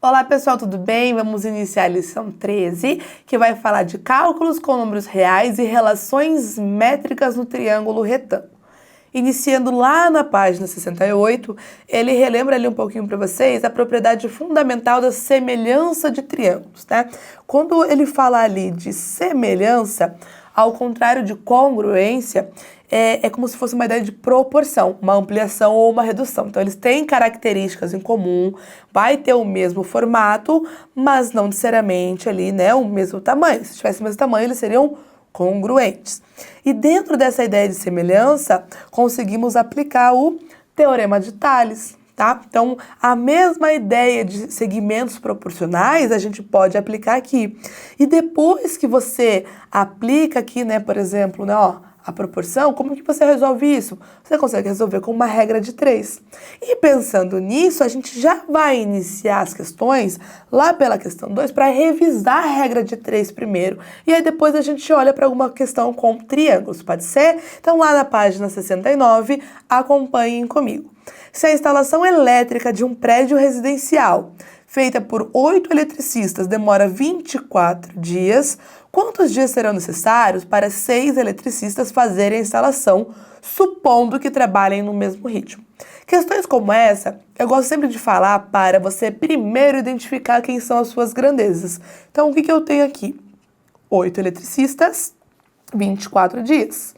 Olá pessoal, tudo bem? Vamos iniciar a lição 13, que vai falar de cálculos com números reais e relações métricas no triângulo retângulo. Iniciando lá na página 68, ele relembra ali um pouquinho para vocês a propriedade fundamental da semelhança de triângulos, tá? Quando ele fala ali de semelhança, ao contrário de congruência, é como se fosse uma ideia de proporção, uma ampliação ou uma redução. Então, eles têm características em comum, vai ter o mesmo formato, mas não necessariamente ali, né, o mesmo tamanho. Se tivesse o mesmo tamanho, eles seriam congruentes. E dentro dessa ideia de semelhança, conseguimos aplicar o Teorema de Tales, tá? Então, a mesma ideia de segmentos proporcionais a gente pode aplicar aqui. E depois que você aplica aqui, né, por exemplo, né, ó, a proporção, como que você resolve isso? Você consegue resolver com uma regra de 3. E pensando nisso, a gente já vai iniciar as questões lá pela questão 2 para revisar a regra de 3 primeiro. E aí depois a gente olha para alguma questão com triângulos, pode ser? Então lá na página 69, acompanhem comigo. Se a instalação elétrica de um prédio residencial feita por 8 eletricistas demora 24 dias, quantos dias serão necessários para 6 eletricistas fazerem a instalação, supondo que trabalhem no mesmo ritmo? Questões como essa, eu gosto sempre de falar para você primeiro identificar quem são as suas grandezas. Então, o que eu tenho aqui? 8 eletricistas, 24 dias.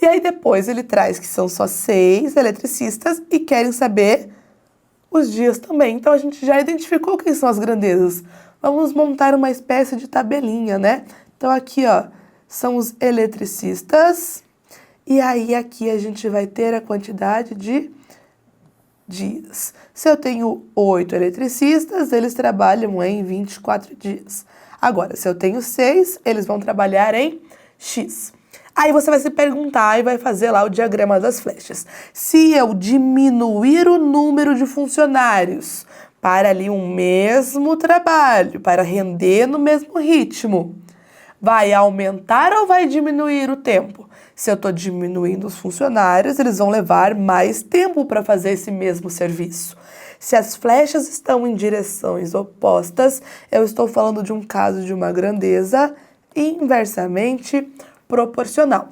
E aí depois ele traz que são só 6 eletricistas e querem saber os dias também. Então, a gente já identificou quem são as grandezas. Vamos montar uma espécie de tabelinha, né? Então, aqui, ó, são os eletricistas. E aí, aqui a gente vai ter a quantidade de dias. Se eu tenho 8 eletricistas, eles trabalham em 24 dias. Agora, se eu tenho 6, eles vão trabalhar em X. Aí você vai se perguntar e vai fazer lá o diagrama das flechas. Se eu diminuir o número de funcionários para ali um mesmo trabalho, para render no mesmo ritmo, vai aumentar ou vai diminuir o tempo? Se eu estou diminuindo os funcionários, eles vão levar mais tempo para fazer esse mesmo serviço. Se as flechas estão em direções opostas, eu estou falando de um caso de uma grandeza inversamente proporcional.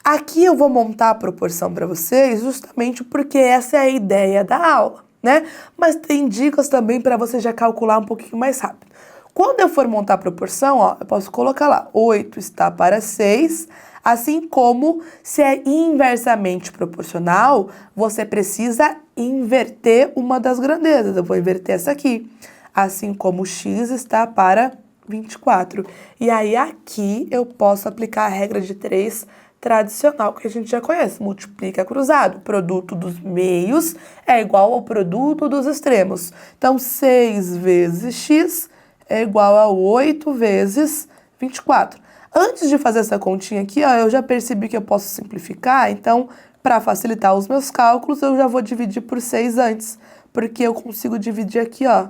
Aqui eu vou montar a proporção para vocês justamente porque essa é a ideia da aula, né? Mas tem dicas também para você já calcular um pouquinho mais rápido. Quando eu for montar a proporção, ó, eu posso colocar lá, 8 está para 6, assim como se é inversamente proporcional, você precisa inverter uma das grandezas. Eu vou inverter essa aqui, assim como x está para 24. E aí aqui eu posso aplicar a regra de 3 tradicional que a gente já conhece. Multiplica cruzado. O produto dos meios é igual ao produto dos extremos. Então, 6 vezes x é igual a 8 vezes 24. Antes de fazer essa continha aqui, ó, eu já percebi que eu posso simplificar. Então, para facilitar os meus cálculos, eu já vou dividir por 6 antes. Porque eu consigo dividir aqui, ó,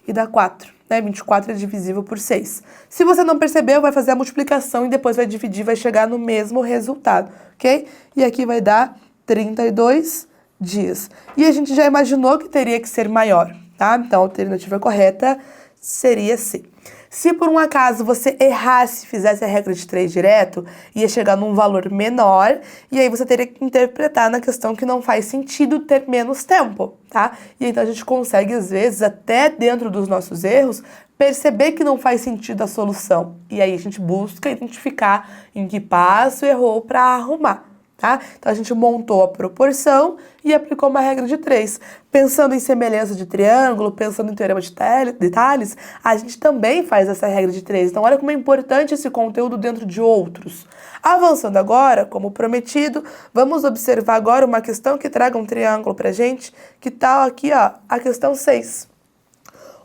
e dá 4. 24 é divisível por 6. Se você não percebeu, vai fazer a multiplicação e depois vai dividir, vai chegar no mesmo resultado, ok? E aqui vai dar 32 dias. E a gente já imaginou que teria que ser maior, tá? Então, a alternativa correta seria C. Se por um acaso você errasse e fizesse a regra de 3 direto, ia chegar num valor menor, e aí você teria que interpretar na questão que não faz sentido ter menos tempo, tá? E então a gente consegue, às vezes, até dentro dos nossos erros, perceber que não faz sentido a solução. E aí a gente busca identificar em que passo errou para arrumar. Tá? Então, a gente montou a proporção e aplicou uma regra de 3. Pensando em semelhança de triângulo, pensando em teorema de Tales, a gente também faz essa regra de 3. Então, olha como é importante esse conteúdo dentro de outros. Avançando agora, como prometido, vamos observar agora uma questão que traga um triângulo pra gente. Que tal aqui, ó, a questão 6.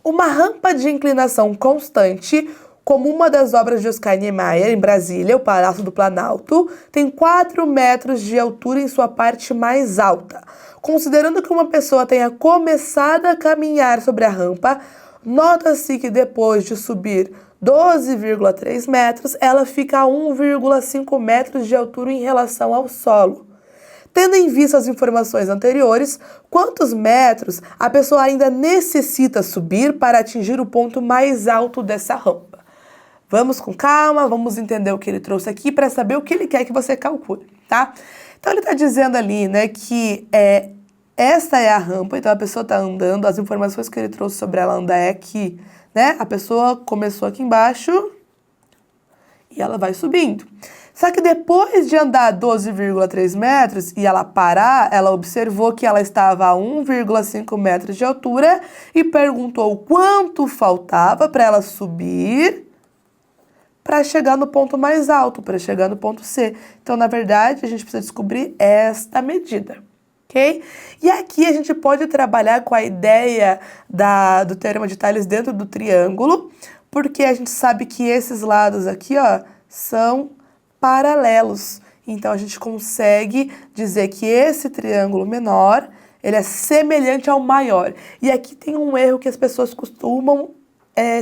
Uma rampa de inclinação constante, como uma das obras de Oscar Niemeyer, em Brasília, o Palácio do Planalto, tem 4 metros de altura em sua parte mais alta. Considerando que uma pessoa tenha começado a caminhar sobre a rampa, nota-se que depois de subir 12,3 metros, ela fica a 1,5 metros de altura em relação ao solo. Tendo em vista as informações anteriores, quantos metros a pessoa ainda necessita subir para atingir o ponto mais alto dessa rampa? Vamos com calma, vamos entender o que ele trouxe aqui para saber o que ele quer que você calcule, tá? Então ele está dizendo ali, né, que esta é a rampa, então a pessoa está andando, as informações que ele trouxe sobre ela andar é aqui, né? A pessoa começou aqui embaixo e ela vai subindo. Só que depois de andar 12,3 metros e ela parar, ela observou que ela estava a 1,5 metros de altura e perguntou quanto faltava para ela subir para chegar no ponto mais alto, para chegar no ponto C. Então, na verdade, a gente precisa descobrir esta medida, ok? E aqui a gente pode trabalhar com a ideia do teorema de Tales dentro do triângulo, porque a gente sabe que esses lados aqui, ó, são paralelos. Então, a gente consegue dizer que esse triângulo menor, ele é semelhante ao maior. E aqui tem um erro que as pessoas costumam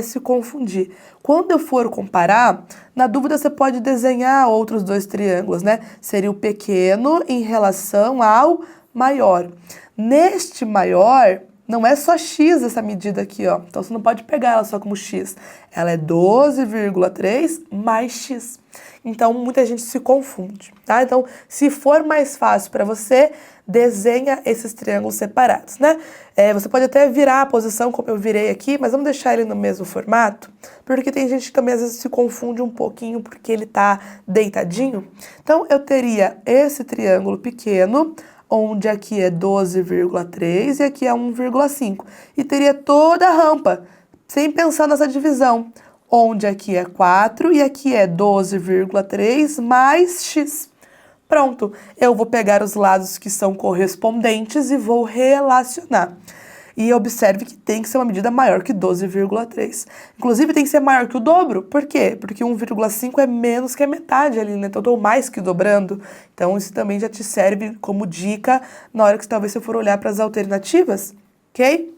se confundir. Quando eu for comparar, na dúvida você pode desenhar outros dois triângulos, né? Seria o pequeno em relação ao maior. Neste maior, não é só x essa medida aqui, ó. Então você não pode pegar ela só como x. Ela é 12,3 mais x. Então muita gente se confunde, tá? Então, se for mais fácil para você, desenha esses triângulos separados, né? Você pode até virar a posição como eu virei aqui, mas vamos deixar ele no mesmo formato, porque tem gente que também às vezes se confunde um pouquinho porque ele tá deitadinho. Então, eu teria esse triângulo pequeno, onde aqui é 12,3 e aqui é 1,5. E teria toda a rampa, sem pensar nessa divisão, onde aqui é 4 e aqui é 12,3 mais x. Pronto, eu vou pegar os lados que são correspondentes e vou relacionar. E observe que tem que ser uma medida maior que 12,3. Inclusive tem que ser maior que o dobro. Por quê? Porque 1,5 é menos que a metade ali, né? Então eu estou mais que dobrando. Então isso também já te serve como dica na hora que talvez você for olhar para as alternativas, ok?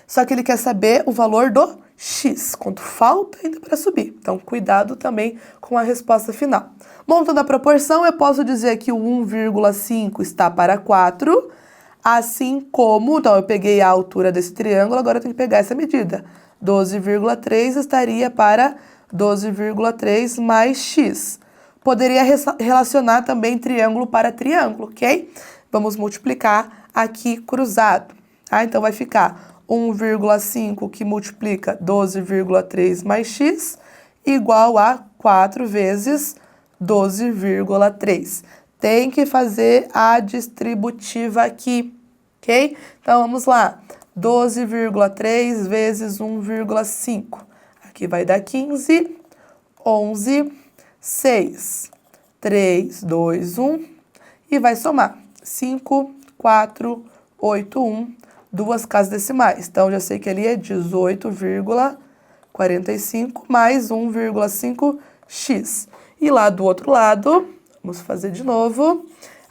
Só que ele quer saber o valor do x, quanto falta ainda para subir. Então, cuidado também com a resposta final. Montando a proporção, eu posso dizer que o 1,5 está para 4, assim como, então eu peguei a altura desse triângulo, agora eu tenho que pegar essa medida. 12,3 estaria para 12,3 mais x. Poderia relacionar também triângulo para triângulo, ok? Vamos multiplicar aqui cruzado, tá? Então, vai ficar 1,5 que multiplica 12,3 mais x igual a 4 vezes 12,3. Tem que fazer a distributiva aqui, ok? Então, vamos lá. 12,3 vezes 1,5. Aqui vai dar 15, 11, 6, 3, 2, 1. E vai somar. 5, 4, 8, 1. Duas casas decimais. Então, já sei que ali é 18,45 mais 1,5x. E lá do outro lado, vamos fazer de novo.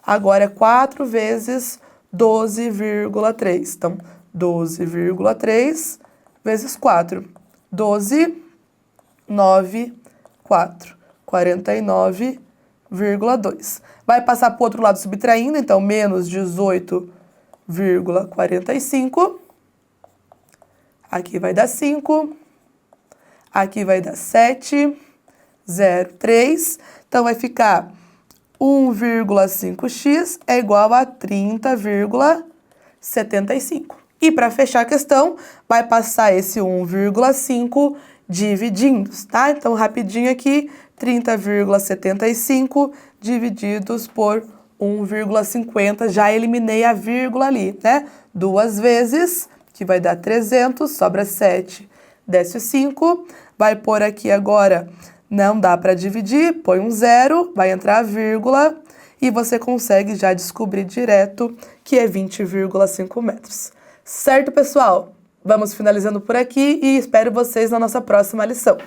Agora é 4 vezes 12,3. Então, 12,3 vezes 4. 12, 9, 4. 49,2. Vai passar para o outro lado subtraindo, então, menos 18,45. Aqui vai dar 5. Aqui vai dar 7,03. Então, vai ficar 1,5x é igual a 30,75. E para fechar a questão, vai passar esse 1,5 dividindo, tá? Então, rapidinho aqui, 30,75 divididos por 1,50, já eliminei a vírgula ali, né? Duas vezes, que vai dar 300, sobra 7, desce 5, vai pôr aqui agora, não dá para dividir, põe um 0, vai entrar a vírgula, e você consegue já descobrir direto que é 20,5 metros. Certo, pessoal? Vamos finalizando por aqui e espero vocês na nossa próxima lição.